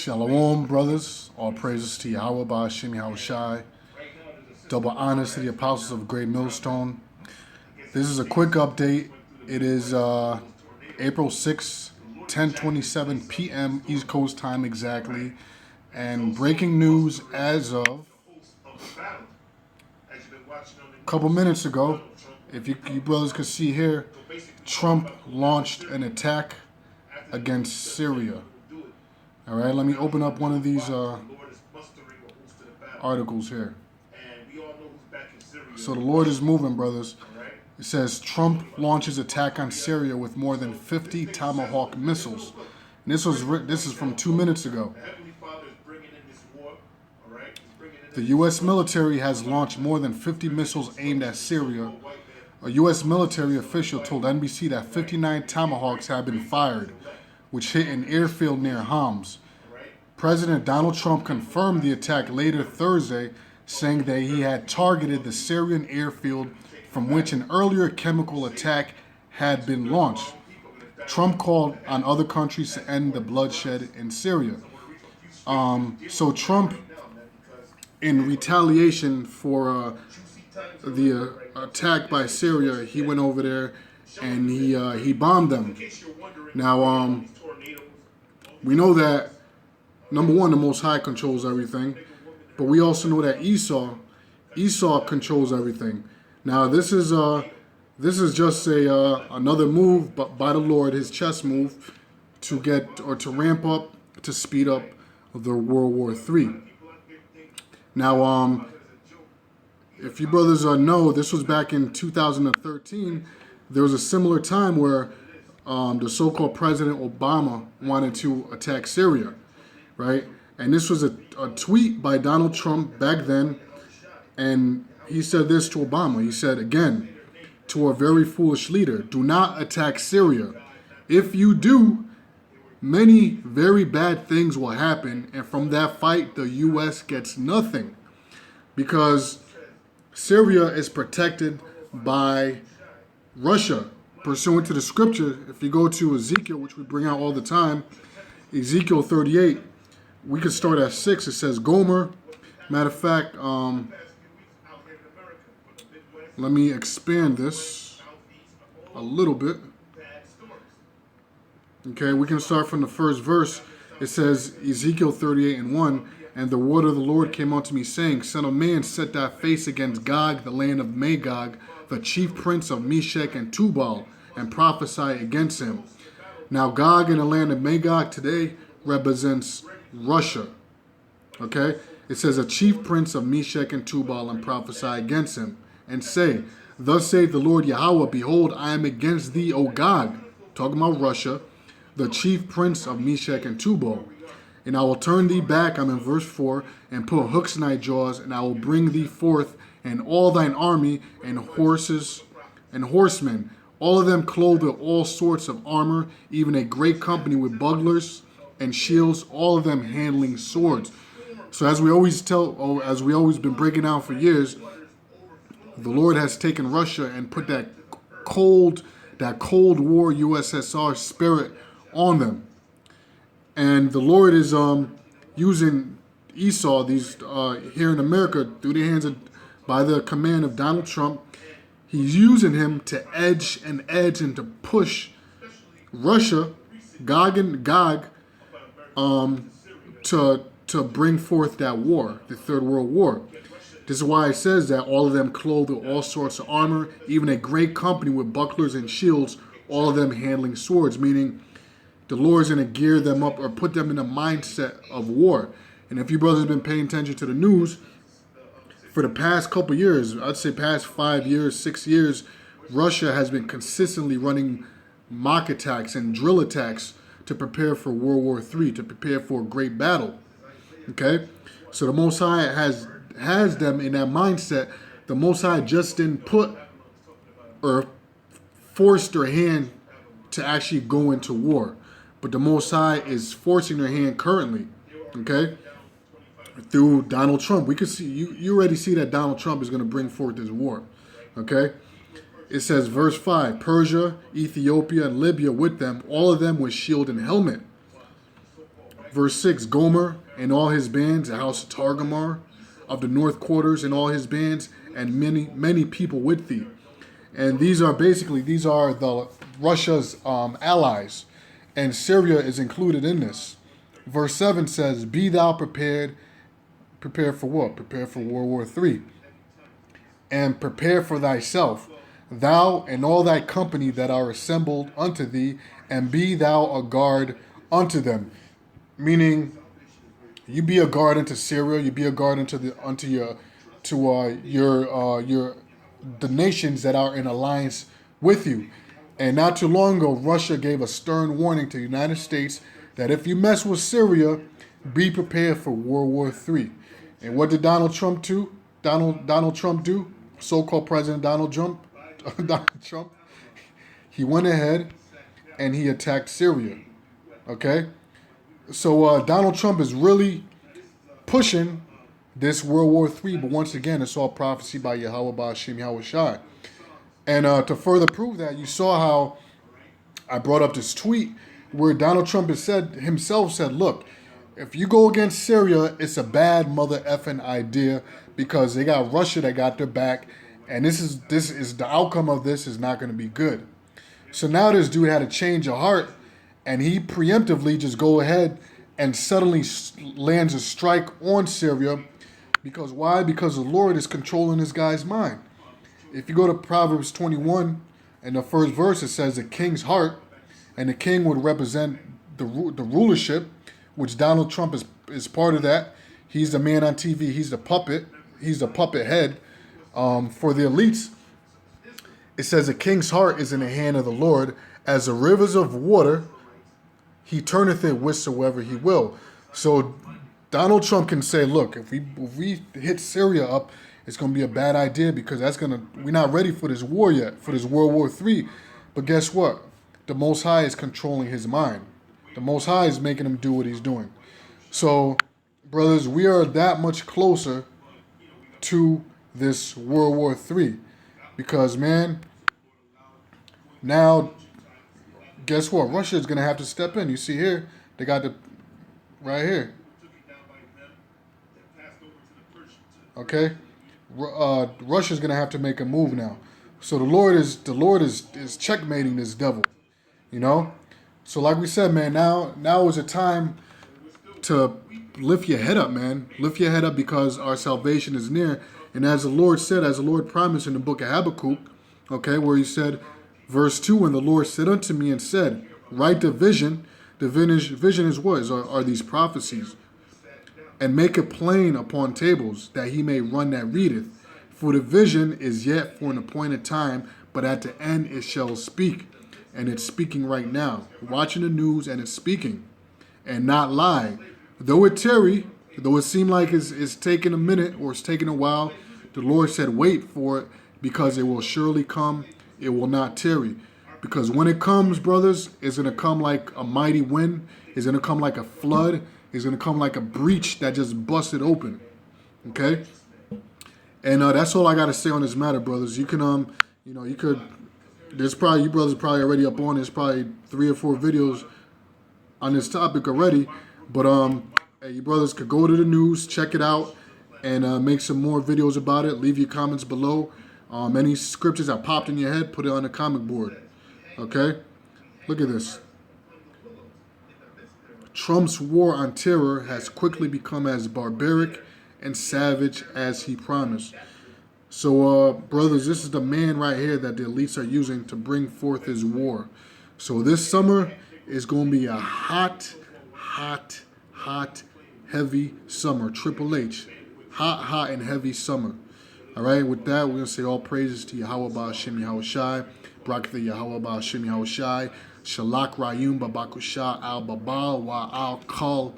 Shalom, brothers. All praises to Yahweh, Ba'ashim Yahushai. Double honors to the apostles of Great Millstone. This is a quick update. It is April 6th, 10:27 p.m. East Coast time exactly. And breaking news as of a couple minutes ago, if you brothers could see here, Trump launched an attack against Syria. All right, let me open up one of these articles here. So the Lord is moving, brothers. It says Trump launches attack on Syria with more than 50 Tomahawk missiles. And this is from 2 minutes ago. The U.S. military has launched more than 50 missiles aimed at Syria. A U.S. military official told NBC that 59 Tomahawks have been fired, which hit an airfield near Homs. President Donald Trump confirmed the attack later Thursday, saying that he had targeted the Syrian airfield from which an earlier chemical attack had been launched. Trump called on other countries to end the bloodshed in Syria. So Trump, in retaliation for the attack by Syria, he went over there and he bombed them. Now, we know that, number one, the Most High controls everything, but we also know that Esau controls everything. Now, this is just another move by the Lord, his chess move, to get or to ramp up, to speed up the World War III. Now, if you brothers know, this was back in 2013. There was a similar time where the so-called President Obama wanted to attack Syria, right? And this was a tweet by Donald Trump back then, and he said this to Obama. He said, again, to a very foolish leader, do not attack Syria. If you do, many very bad things will happen, and from that fight, the U.S. gets nothing, because Syria is protected by Russia, pursuant to the scripture. If you go to Ezekiel, which we bring out all the time, Ezekiel 38, we could start at 6. It says Gomer. Matter of fact, let me expand this a little bit. Okay, we can start from the first verse. It says Ezekiel 38:1, and the word of the Lord came unto me, saying, Son of man, set thy face against Gog, the land of Magog, the chief prince of Meshech and Tubal, and prophesy against him. Now, Gog in the land of Magog today represents Russia. Okay? It says, a chief prince of Meshech and Tubal, and prophesy against him, and say, Thus saith the Lord Yahweh, behold, I am against thee, O Gog, talking about Russia, the chief prince of Meshech and Tubal. And I will turn thee back, I'm in verse 4, and put hooks in thy jaws, and I will bring thee forth, and all thine army, and horses, and horsemen, all of them clothed with all sorts of armor, even a great company with bucklers and shields, all of them handling swords. So as we always as we always been breaking out for years, the Lord has taken Russia and put that Cold War USSR spirit on them. And the Lord is using Esau, these here in America, through the hands of, by the command of Donald Trump. He's using him to edge and to push Russia, Gog, to bring forth that war, the Third World War. This is why it says that all of them clothed with all sorts of armor, even a great company with bucklers and shields, all of them handling swords, meaning the Lord's going to gear them up or put them in a mindset of war. And if you brothers have been paying attention to the news, for the past couple years, I'd say past 5 years, 6 years, Russia has been consistently running mock attacks and drill attacks to prepare for World War III, to prepare for a great battle. Okay? So the Most High has them in that mindset. The Most High just didn't put or force their hand to actually go into war. But the Most High is forcing their hand currently. Okay? Through Donald Trump. We could see, you already see that Donald Trump is going to bring forth this war. Okay? It says, verse 5, Persia, Ethiopia, and Libya with them, all of them with shield and helmet. Verse 6, Gomer and all his bands, the house of Targamar, of the north quarters and all his bands, and many people with thee. And these are the Russia's allies, and Syria is included in this. Verse 7 says, be thou prepared. Prepare for what? Prepare for World War III. And prepare for thyself, thou and all thy company that are assembled unto thee, and be thou a guard unto them. Meaning, you be a guard unto Syria, you be a guard unto the nations that are in alliance with you. And not too long ago, Russia gave a stern warning to the United States that if you mess with Syria, be prepared for World War III. And what did Donald Trump do? Donald Trump do? So-called President Donald Trump. He went ahead and he attacked Syria. Okay? So Donald Trump is really pushing this World War III, but once again, it's all prophecy by Yahweh Ba'ashem Yahweh Shai. And to further prove that, you saw how I brought up this tweet where Donald Trump himself said, look, if you go against Syria, it's a bad mother effing idea because they got Russia that got their back, and this is the outcome of this is not going to be good. So now this dude had a change of heart, and he preemptively just go ahead and suddenly lands a strike on Syria. Because why? Because the Lord is controlling this guy's mind. If you go to Proverbs 21, in the first verse, it says the king's heart, and the king would represent the rulership, which Donald Trump is part of that. He's the man on TV. He's the puppet. He's the puppet head for the elites. It says the king's heart is in the hand of the Lord. As the rivers of water, he turneth it whithersoever he will. So Donald Trump can say, look, if we hit Syria up, it's going to be a bad idea because we're not ready for this war yet, for this World War III. But guess what? The Most High is controlling his mind. The Most High is making him do what he's doing. So, brothers, we are that much closer to this World War III. Because, man, now, guess what? Russia is going to have to step in. You see here, they got right here. Okay? Russia's going to have to make a move now. So the Lord is checkmating this devil. You know? So like we said, man, now is a time to lift your head up, man. Lift your head up because our salvation is near. And as the Lord said, as the Lord promised in the book of Habakkuk, okay, where he said, verse 2, and the Lord said unto me and said, write the vision. The vision is what? Are these prophecies. And make it plain upon tables, that he may run that readeth. For the vision is yet for an appointed time, but at the end it shall speak. And it's speaking right now. Watching the news and it's speaking. And not lie. Though it tarry, though it seem like it's taking a minute or it's taking a while, the Lord said wait for it, because it will surely come. It will not tarry. Because when it comes, brothers, it's going to come like a mighty wind. It's going to come like a flood. It's going to come like a breach that just busted open. Okay? And that's all I got to say on this matter, brothers. You can, you could, you brothers are probably already up on this, probably 3 or 4 videos on this topic already. But hey, you brothers could go to the news, check it out, and make some more videos about it. Leave your comments below. Any scriptures that popped in your head, put it on the comment board. Okay? Look at this. Trump's war on terror has quickly become as barbaric and savage as he promised. So, brothers, this is the man right here that the elites are using to bring forth his war. So this summer is going to be a hot, heavy summer. Triple H. Hot, and heavy summer. All right, with that, we're going to say all praises to Yahweh Ba'ashem Yahweh Shai. Barakatha Yahweh Ba'ashem Yahweh Shai. Shalak Rayum Babakusha Al Babal Wa Al Kal